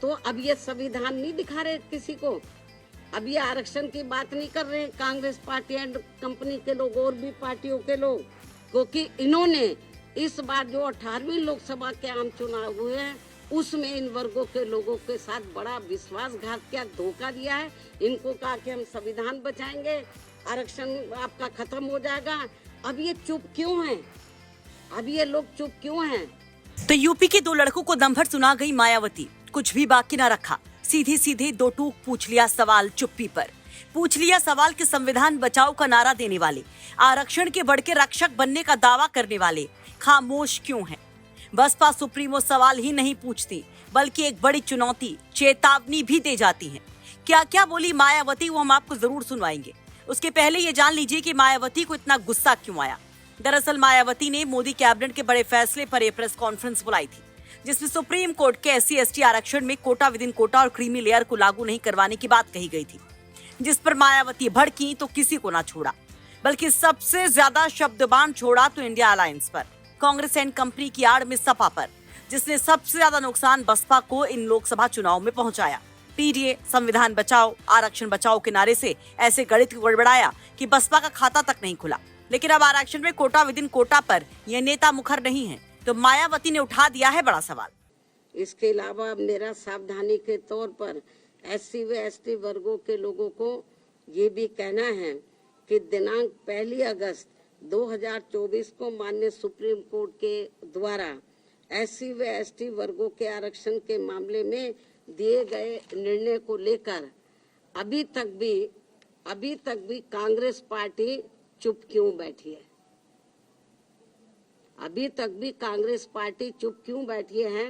तो अब ये संविधान नहीं दिखा रहे किसी को। अब ये आरक्षण की बात नहीं कर रहे कांग्रेस पार्टी एंड कंपनी के लोग और भी पार्टियों के लोग, क्योंकि इन्होंने इस बार जो 18वीं लोकसभा के आम चुनाव हुए हैं उसमें इन वर्गों के लोगों के साथ बड़ा विश्वासघात किया, धोखा दिया है। इनको कहा कि हम संविधान बचाएंगे, आरक्षण आपका खत्म हो जाएगा। अब ये चुप क्यों हैं? अब ये लोग चुप क्यों हैं? तो यूपी के 2 लड़कों को दम भर सुना गई मायावती, कुछ भी बाकी न रखा, सीधे सीधे 2 टूक पूछ लिया सवाल चुप्पी पर। पूछ लिया सवाल कि संविधान बचाओ का नारा देने वाले, आरक्षण के बढ़ के रक्षक बनने का दावा करने वाले खामोश क्यों हैं? बसपा सुप्रीमो सवाल ही नहीं पूछती, बल्कि एक बड़ी चुनौती, चेतावनी भी दे जाती है। क्या क्या बोली मायावती वो हम आपको जरूर सुनवाएंगे। उसके पहले ये जान लीजिए कि मायावती को इतना गुस्सा क्यों आया। दरअसल मायावती ने मोदी कैबिनेट के बड़े फैसले पर एक प्रेस कॉन्फ्रेंस बुलाई थी, जिसमें सुप्रीम कोर्ट के SC/ST आरक्षण में कोटा विद इन कोटा और क्रीमी लेयर को लागू नहीं करवाने की बात कही गई थी, जिस पर मायावती भड़की तो किसी को ना छोड़ा, बल्कि सबसे ज्यादा शब्दबाण छोड़ा तो इंडिया अलायंस पर, कांग्रेस एंड कंपनी की आड़ में सपा पर, जिसने सबसे ज्यादा नुकसान बसपा को इन लोकसभा चुनाव में पहुंचाया। पीडीए, संविधान बचाओ, आरक्षण बचाओ के नारे से ऐसे गणित को गड़बड़ाया कि बसपा का खाता तक नहीं खुला। लेकिन अब आरक्षण में कोटा विद इन कोटा पर ये नेता मुखर नहीं है, तो मायावती ने उठा दिया है बड़ा सवाल। इसके अलावा मेरा सावधानी के तौर पर SC व ST वर्गों के लोगों को ये भी कहना है कि दिनांक 1 अगस्त 2024 को माननीय सुप्रीम कोर्ट के द्वारा SC व ST वर्गों के आरक्षण के मामले में दिए गए निर्णय को लेकर अभी तक भी कांग्रेस पार्टी चुप क्यों बैठी है? अभी तक भी कांग्रेस पार्टी चुप क्यों बैठी है?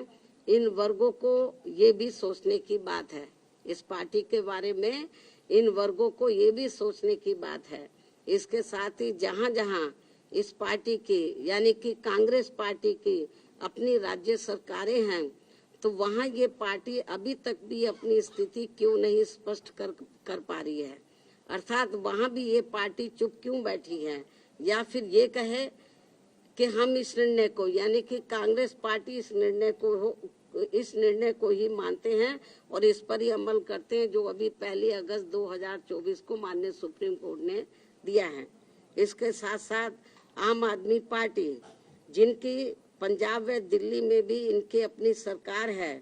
इन वर्गों को ये भी सोचने की बात है। इस पार्टी के बारे में इन वर्गों को ये भी सोचने की बात है। इसके साथ ही जहां जहां इस पार्टी की यानी कि कांग्रेस पार्टी की अपनी राज्य सरकारें हैं, तो वहां ये पार्टी अभी तक भी अपनी स्थिति क्यों नहीं स्पष्ट कर पा रही है? अर्थात वहां भी ये पार्टी चुप क्यों बैठी है? या फिर ये कहे कि हम इस निर्णय को यानी कि कांग्रेस पार्टी इस निर्णय को ही मानते हैं और इस पर ही अमल करते हैं जो अभी 1 अगस्त 2024 को माननीय सुप्रीम कोर्ट ने दिया है। इसके साथ साथ आम आदमी पार्टी, जिनकी पंजाब व दिल्ली में भी इनकी अपनी सरकार है,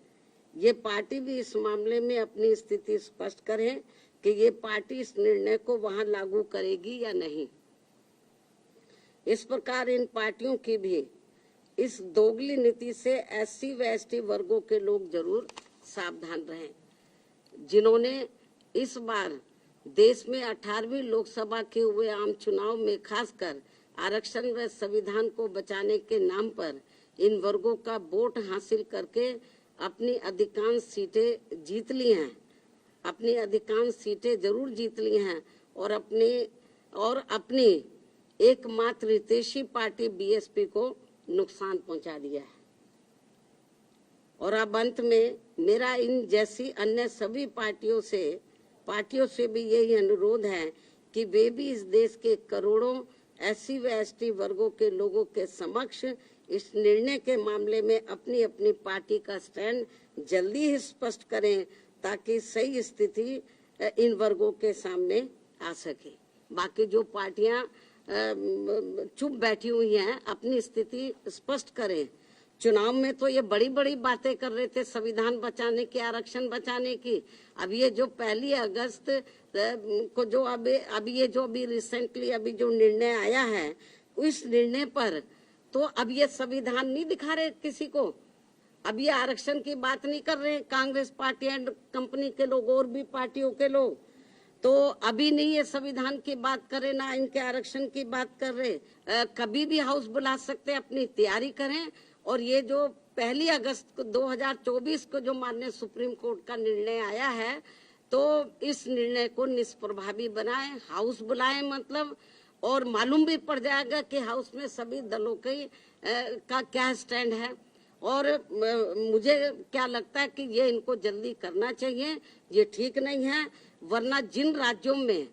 ये पार्टी भी इस मामले में अपनी स्थिति स्पष्ट करे कि ये पार्टी इस निर्णय को वहां लागू करेगी या नहीं। इस प्रकार इन पार्टियों की भी इस दोगली नीति से SC व ST वर्गों के लोग जरूर सावधान रहें, जिन्होंने इस बार देश में 18वीं लोकसभा के हुए आम चुनाव में खासकर आरक्षण व संविधान को बचाने के नाम पर इन वर्गों का वोट हासिल करके अपनी अधिकांश सीटें जीत ली हैं, अपनी अधिकांश सीटें जरूर जीत ली हैं और अपनी एकमात्र हितैषी पार्टी BSP को नुकसान पहुंचा दिया है। और अब अंत में मेरा इन जैसी अन्य सभी पार्टियों से भी यही अनुरोध है कि वे भी इस देश के करोड़ों SC व ST वर्गों के लोगों के समक्ष इस निर्णय के मामले में अपनी अपनी पार्टी का स्टैंड जल्दी ही स्पष्ट करें, ताकि सही स्थिति इन वर्गों के सामने आ सके। बाकी जो पार्टियां चुप बैठी हुई हैं, अपनी स्थिति स्पष्ट करें। चुनाव में तो ये बड़ी बड़ी बातें कर रहे थे संविधान बचाने की, आरक्षण बचाने की। अब ये जो 1 अगस्त को जो अभी रिसेंटली अभी जो निर्णय आया है, उस निर्णय पर तो अब ये संविधान नहीं दिखा रहे किसी को। अब ये आरक्षण की बात नहीं कर रहे कांग्रेस पार्टी एंड कंपनी के लोग और भी पार्टियों के लोग, तो अभी नहीं ये संविधान की बात करे, ना इनके आरक्षण की बात कर रहे। कभी भी हाउस बुला सकते, अपनी तैयारी करें। और ये जो 1 अगस्त 2024 को जो माननीय सुप्रीम कोर्ट का निर्णय आया है, तो इस निर्णय को निष्प्रभावी बनाएं, हाउस बुलाएं मतलब, और मालूम भी पड़ जाएगा कि हाउस में सभी दलों का क्या स्टैंड है। और मुझे क्या लगता है कि ये इनको जल्दी करना चाहिए, ये ठीक नहीं है। वरना जिन राज्यों में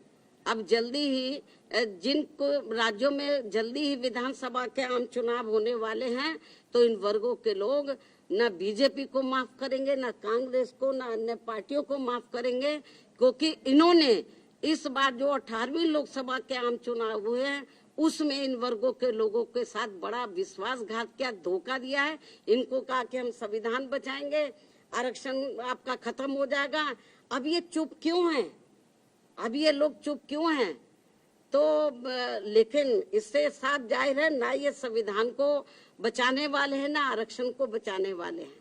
जल्दी ही विधानसभा के आम चुनाव होने वाले हैं, तो इन वर्गों के लोग न बीजेपी को माफ करेंगे, न कांग्रेस को, न अन्य पार्टियों को माफ करेंगे, क्योंकि इन्होंने इस बार जो 18वीं लोकसभा के आम चुनाव हुए हैं उसमें इन वर्गों के लोगों के साथ बड़ा विश्वासघात किया, धोखा दिया है। इनको कहा कि हम संविधान बचाएंगे, आरक्षण आपका खत्म हो जाएगा। अब ये चुप क्यों हैं? अब ये लोग चुप क्यों हैं? तो लेकिन इससे साफ जाहिर है ना ये संविधान को बचाने वाले हैं ना आरक्षण को बचाने वाले हैं।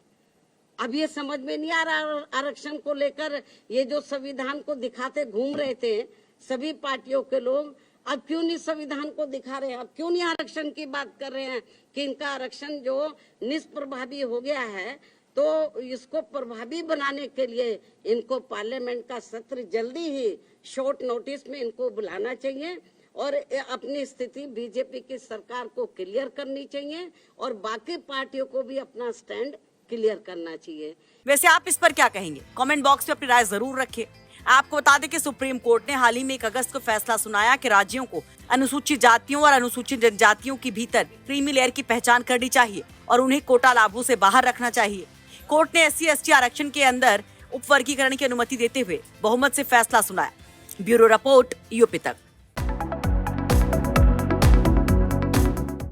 अब ये समझ में नहीं आ रहा आरक्षण को लेकर ये जो संविधान को दिखाते घूम रहे थे सभी पार्टियों के लोग, अब क्यों नहीं संविधान को दिखा रहे हैं? अब क्यों नहीं आरक्षण की बात कर रहे हैं कि इनका आरक्षण जो निष्प्रभावी हो गया है, तो इसको प्रभावी बनाने के लिए इनको पार्लियामेंट का सत्र जल्दी ही शॉर्ट नोटिस में इनको बुलाना चाहिए और अपनी स्थिति बीजेपी की सरकार को क्लियर करनी चाहिए और बाकी पार्टियों को भी अपना स्टैंड क्लियर करना चाहिए। वैसे आप इस पर क्या कहेंगे? कमेंट बॉक्स में अपनी राय जरूर रखिए। आपको बता दें कि सुप्रीम कोर्ट ने हाल ही में 1 अगस्त को फैसला सुनाया कि राज्यों को अनुसूचित जातियों और अनुसूचित जनजातियों के भीतर क्रीमी लेयर की पहचान करनी चाहिए और उन्हें कोटा लाभों से बाहर रखना चाहिए। कोर्ट ने SC/ST आरक्षण के अंदर उपवर्गीकरण की अनुमति देते हुए बहुमत से फैसला सुनाया। ब्यूरो रिपोर्ट, यूपी तक।